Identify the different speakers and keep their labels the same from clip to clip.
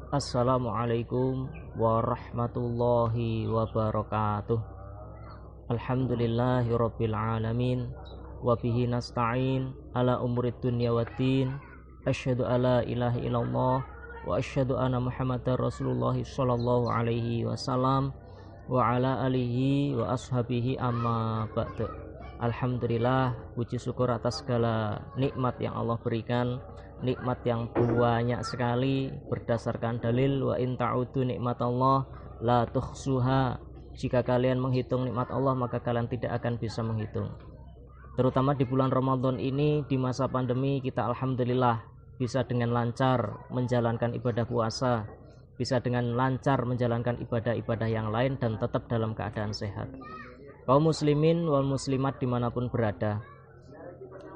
Speaker 1: Assalamualaikum warahmatullahi wabarakatuh. Alhamdulillahirabbil alamin wa bihi nasta'in ala umurid dunya waddin. Asyhadu alla ilaha illallah wa asyhadu anna Muhammadar Rasulullah sallallahu alaihi wasallam wa ala alihi wa ashabihi amma ba'du. Alhamdulillah, puji syukur atas segala nikmat yang Allah berikan, nikmat yang banyak sekali berdasarkan dalil wa in ta'udu nikmatallah la tuhsuha. Jika kalian menghitung nikmat Allah maka kalian tidak akan bisa menghitung. Terutama di bulan Ramadan ini, di masa pandemi, kita alhamdulillah bisa dengan lancar menjalankan ibadah puasa, bisa dengan lancar menjalankan ibadah-ibadah yang lain dan tetap dalam keadaan sehat. Kaum muslimin wal muslimat dimanapun berada,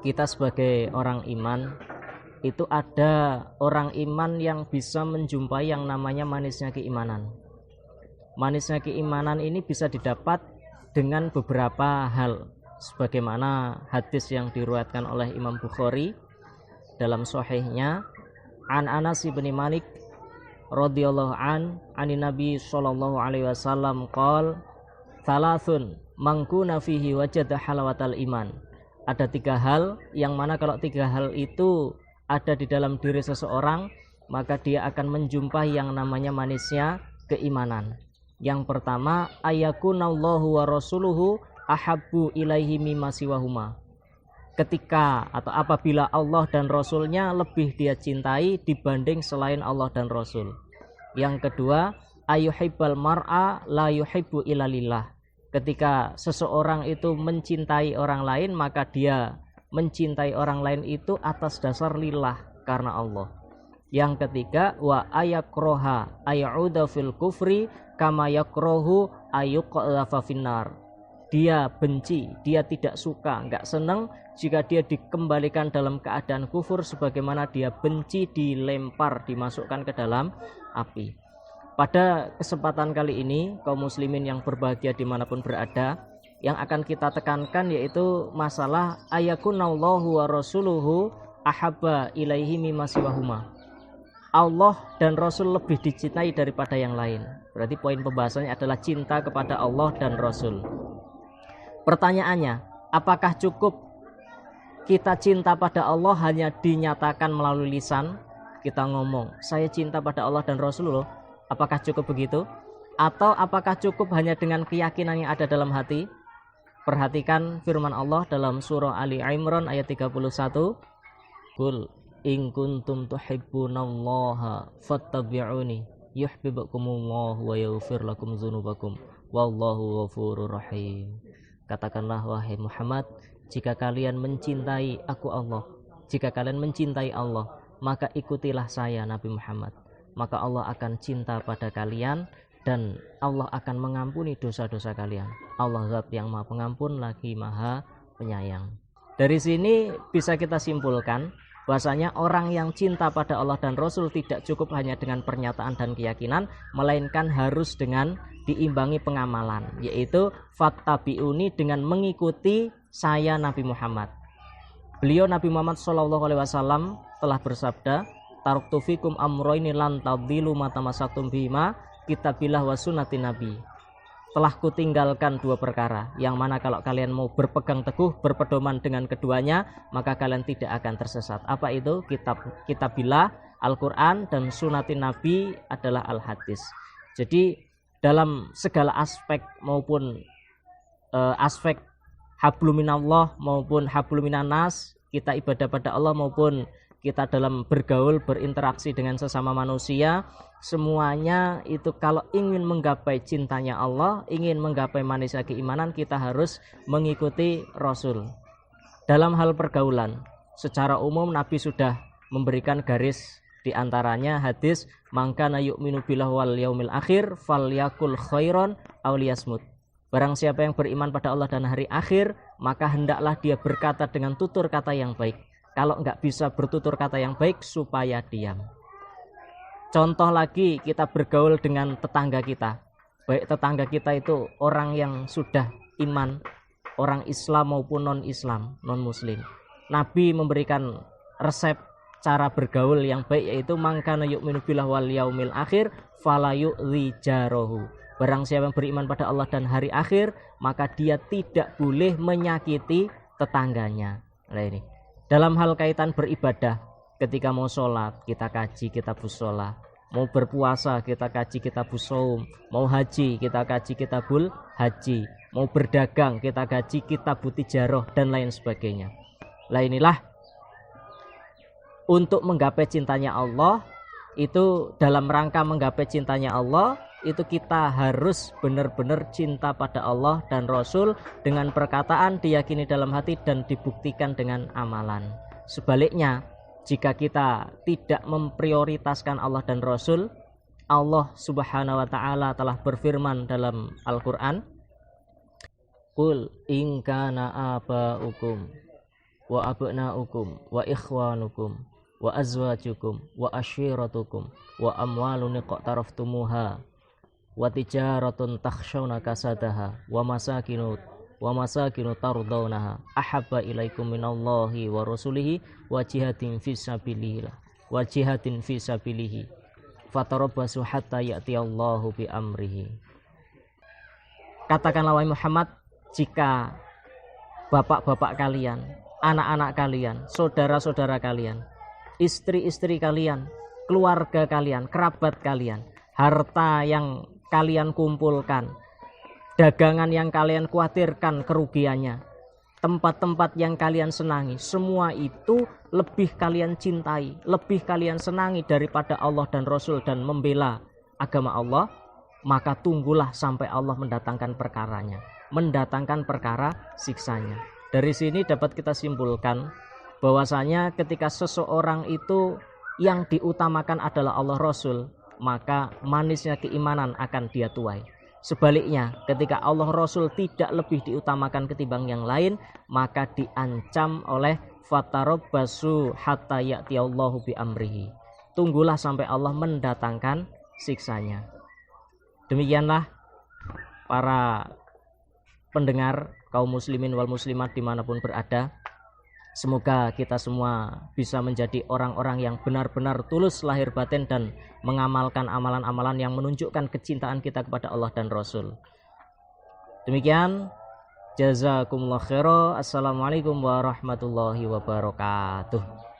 Speaker 1: kita sebagai orang iman, itu ada orang iman yang bisa menjumpai yang namanya manisnya keimanan. Manisnya keimanan ini bisa didapat dengan beberapa hal, sebagaimana hadis yang diriwayatkan oleh Imam Bukhari dalam sahihnya, an Anas bin Malik radhiyallahu anin Nabi sallallahu alaihi wasallam qol thalathun mangkuna fihi wajada halawatal iman. Ada 3 hal yang mana kalau 3 hal itu ada di dalam diri seseorang, maka dia akan menjumpai yang namanya manisnya keimanan. Yang pertama, ayakunallahu wa rasuluhu ahabbu ilaihi mimma siwahuma. Ketika atau apabila Allah dan Rasulnya lebih dia cintai dibanding selain Allah dan Rasul. Yang kedua, ayuhibbal mar'a la yuhibbu illa lillah. Ketika seseorang itu mencintai orang lain, maka dia mencintai orang lain itu atas dasar lillah, karena Allah. Yang ketiga, wa ayakroha ayauda fil kufri kama yakrohu ayuqadhafa finnar. Dia benci, dia tidak suka, enggak senang jika dia dikembalikan dalam keadaan kufur, sebagaimana dia benci dilempar, dimasukkan ke dalam api. Pada kesempatan kali ini, kaum muslimin yang berbahagia dimanapun berada, yang akan kita tekankan yaitu masalah ayakunallahu wa rasuluhu ahabba ilaihi mimma siwahuma. Allah dan Rasul lebih dicintai daripada yang lain. Berarti poin pembahasannya adalah cinta kepada Allah dan Rasul. Pertanyaannya, apakah cukup kita cinta pada Allah hanya dinyatakan melalui lisan? Kita ngomong, saya cinta pada Allah dan Rasul loh. Apakah cukup begitu? Atau apakah cukup hanya dengan keyakinan yang ada dalam hati? Perhatikan firman Allah dalam surah Ali Imran ayat 31. Qul in kuntum tuhibbunallaha fattabi'uni yuhibbukumullahu wa yaghfir lakum dzunubakum wallahu ghafurur rahim. Katakanlah wahai Muhammad, jika kalian mencintai aku Allah, jika kalian mencintai Allah, maka ikutilah saya Nabi Muhammad. Maka Allah akan cinta pada kalian dan Allah akan mengampuni dosa-dosa kalian. Allah Zat yang Maha Pengampun lagi Maha Penyayang. Dari sini bisa kita simpulkan bahwasanya orang yang cinta pada Allah dan Rasul tidak cukup hanya dengan pernyataan dan keyakinan, melainkan harus dengan diimbangi pengamalan, yaitu fattabi'uni, dengan mengikuti saya Nabi Muhammad. Beliau Nabi Muhammad SAW telah bersabda, taraktu fikum amroini lan tadillu ma tamassaktum bihima kitabillah wa sunnati nabi. Telah kutinggalkan 2 perkara, yang mana kalau kalian mau berpegang teguh, berpedoman dengan keduanya, maka kalian tidak akan tersesat. Apa itu? Kitabillah, Al-Quran, dan sunnati nabi adalah al-hadis. Jadi dalam segala aspek, maupun aspek habluminallah maupun habluminanas, kita ibadah pada Allah maupun kita dalam bergaul, berinteraksi dengan sesama manusia, semuanya itu kalau ingin menggapai cintanya Allah, ingin menggapai manisnya keimanan, kita harus mengikuti Rasul. Dalam hal pergaulan, secara umum Nabi sudah memberikan garis, di antaranya hadis man kana yu'minu billahi wal yaumil akhir falyakul khairan aw liyasmut. Barang siapa yang beriman pada Allah dan hari akhir, maka hendaklah dia berkata dengan tutur kata yang baik. Kalau enggak bisa bertutur kata yang baik, supaya diam. Contoh lagi, kita bergaul dengan tetangga kita. Baik tetangga kita itu orang yang sudah iman, orang Islam maupun non-Islam, non-Muslim. Nabi memberikan resep cara bergaul yang baik, yaitu mangkana yu'minu billah wal yaumil akhir fala yu'dzi jarahu. Barang siapa yang beriman pada Allah dan hari akhir, maka dia tidak boleh menyakiti tetangganya. Nah ini dalam hal kaitan beribadah, ketika mau sholat kita kaji kitabus sholat, mau berpuasa kita kaji kitabus shaum, mau haji kita kaji kitabul haji, mau berdagang kita kaji kitabut tijarah dan lain sebagainya. Lah inilah untuk menggapai cintanya Allah, itu dalam rangka menggapai cintanya Allah, itu kita harus benar-benar cinta pada Allah dan Rasul dengan perkataan, diyakini dalam hati dan dibuktikan dengan amalan. Sebaliknya, jika kita tidak memprioritaskan Allah dan Rasul, Allah Subhanahu wa taala telah berfirman dalam Al-Qur'an, "Qul in kana aba'ukum wa abna'ukum wa ikhwanukum wa azwajukum wa ashiratukum wa amwalun iqtaraftumuha wa tijaratun takhshawna kasadaha wa masakinu tardawnaha ahabba ilaikum minallahi wa rasulihi wa jihadin fi sabilihi fatarabbasu hatta ya'tiyallahu bi amrihi." Katakanlah wahai Muhammad, jika bapak-bapak kalian, anak-anak kalian, saudara-saudara kalian, istri-istri kalian, keluarga kalian, kerabat kalian, harta yang kalian kumpulkan, dagangan yang kalian khawatirkan kerugiannya, tempat-tempat yang kalian senangi, semua itu lebih kalian cintai, lebih kalian senangi daripada Allah dan Rasul dan membela agama Allah, maka tunggulah sampai Allah mendatangkan perkaranya, mendatangkan perkara siksanya. Dari sini dapat kita simpulkan bahwasanya ketika seseorang itu yang diutamakan adalah Allah Rasul, maka manisnya keimanan akan dia tuai. Sebaliknya, ketika Allah Rasul tidak lebih diutamakan ketimbang yang lain, maka diancam oleh fatarabbasu hatta ya'tiyallahu bi amrihi. Tunggulah sampai Allah mendatangkan siksanya. Demikianlah para pendengar, kaum muslimin wal muslimat dimanapun berada, semoga kita semua bisa menjadi orang-orang yang benar-benar tulus lahir batin dan mengamalkan amalan-amalan yang menunjukkan kecintaan kita kepada Allah dan Rasul. Demikian, jazakumullah khairan. Assalamualaikum warahmatullahi wabarakatuh.